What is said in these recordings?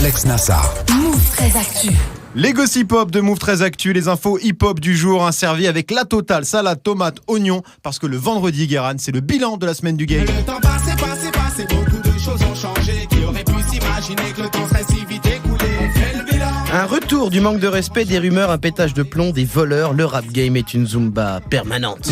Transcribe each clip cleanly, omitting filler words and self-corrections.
Alex Nassar. Move 13 Actu. Les gossip hop de Move 13 Actu, les infos hip-hop du jour, servis avec la totale, salade, tomate, oignon, parce que le vendredi, Guéran, c'est le bilan de la semaine du game. Le temps passé, beaucoup de choses ont changé. Qui aurait pu s'imaginer que le temps serait si vite écoulé? On fait le bilan. Un retour du manque de respect, des rumeurs, un pétage de plomb, des voleurs, le rap game est une zumba permanente.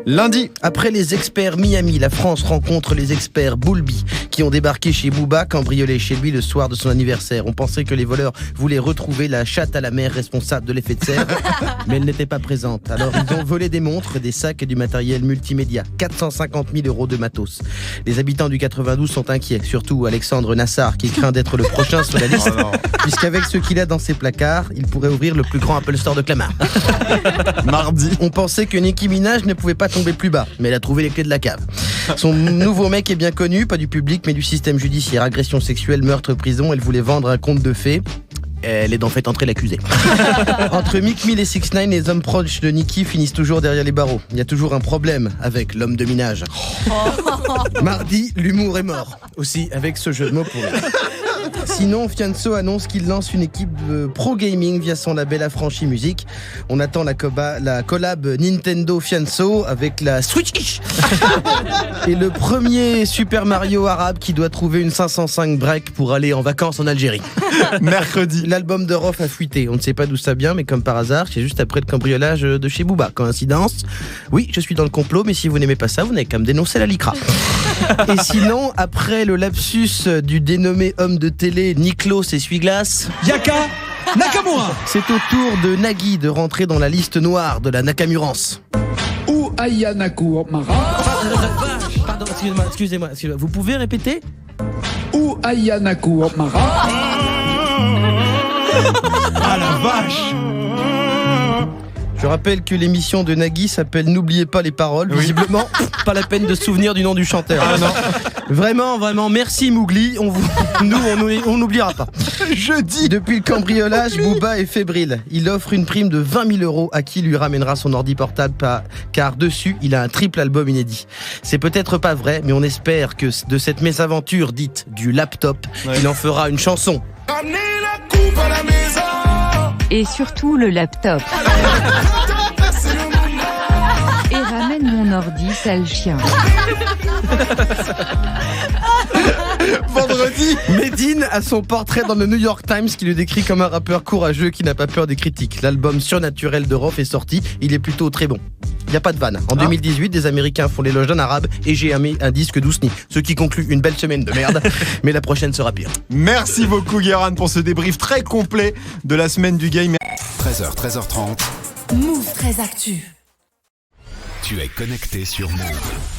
Lundi, après les experts Miami, la France rencontre les experts Boulby qui ont débarqué chez Booba, cambriolé chez lui le soir de son anniversaire. On pensait que les voleurs voulaient retrouver la chatte à la mer responsable de l'effet de serre, mais elle n'était pas présente. Alors ils ont volé des montres, des sacs et du matériel multimédia. 450 000 € de matos. Les habitants du 92 sont inquiets, surtout Alexandre Nassar qui craint d'être le prochain sur la liste, puisqu'avec ce qu'il a dans ses placards, il pourrait ouvrir le plus grand Apple Store de Clamart. mardi, On pensait que Nicki Minaj ne pouvait pas tomber plus bas, mais elle a trouvé les clés de la cave. Son nouveau mec est bien connu, pas du public mais du système judiciaire. Agression sexuelle, meurtre, prison. Elle voulait vendre un conte de fées. Elle est d'en fait entrer l'accusé. Entre Meek Mill et 6ix9ine, les hommes proches de Nicki finissent toujours derrière les barreaux. Il y a toujours un problème avec l'homme de minage. Mardi, l'humour est mort. Aussi avec ce jeu de mots pourri. Sinon, Fianso annonce qu'il lance une équipe de pro gaming via son label Affranchi Music. On attend la collab Nintendo Fianso avec la Switch. Et le premier Super Mario arabe qui doit trouver une 505 break pour aller en vacances en Algérie. mercredi, L'album de Rof a fuité. On ne sait pas d'où ça vient, mais comme par hasard, c'est juste après le cambriolage de chez Booba. Coïncidence? Oui, je suis dans le complot, mais si vous n'aimez pas ça, vous n'avez qu'à me dénoncer la LICRA. Et sinon, après le lapsus du dénommé homme de télé Niklos Essuie-Glace, Yaka Nakamura. c'est au tour de Nagui de rentrer dans la liste noire de la Nakamurance. Ou Ayanaku Mara. Pardon, excusez-moi. Vous pouvez répéter? Ou Ayanaku Mara. ah la vache. Je rappelle que l'émission de Nagui s'appelle N'oubliez pas les paroles. Visiblement, pas la peine de se souvenir du nom du chanteur. Ah non. Vraiment, merci Mougli. Nous, on n'oubliera pas. Jeudi, Depuis le cambriolage, Booba est fébrile. Il offre une prime de 20 000 € à qui lui ramènera son ordi portable, car dessus, il a un triple album inédit. C'est peut-être pas vrai, mais on espère que de cette mésaventure dite du laptop, il en fera une chanson. Amenez la coupe à la maison. Et surtout le laptop. Et ramène mon ordi, sale chien. vendredi, Medine a son portrait dans le New York Times qui le décrit comme un rappeur courageux qui n'a pas peur des critiques. L'album Surnaturel de Rof est sorti, il est plutôt très bon. Il n'y a pas de vanne. En 2018, des Américains font l'éloge d'un Arabe et j'ai aimé un disque d'Ousni. Ce qui conclut une belle semaine de merde, mais la prochaine sera pire. merci beaucoup Guéran pour ce débrief très complet de la semaine du game. 13h, 13h30. Move 13 Actu. Tu es connecté sur Move.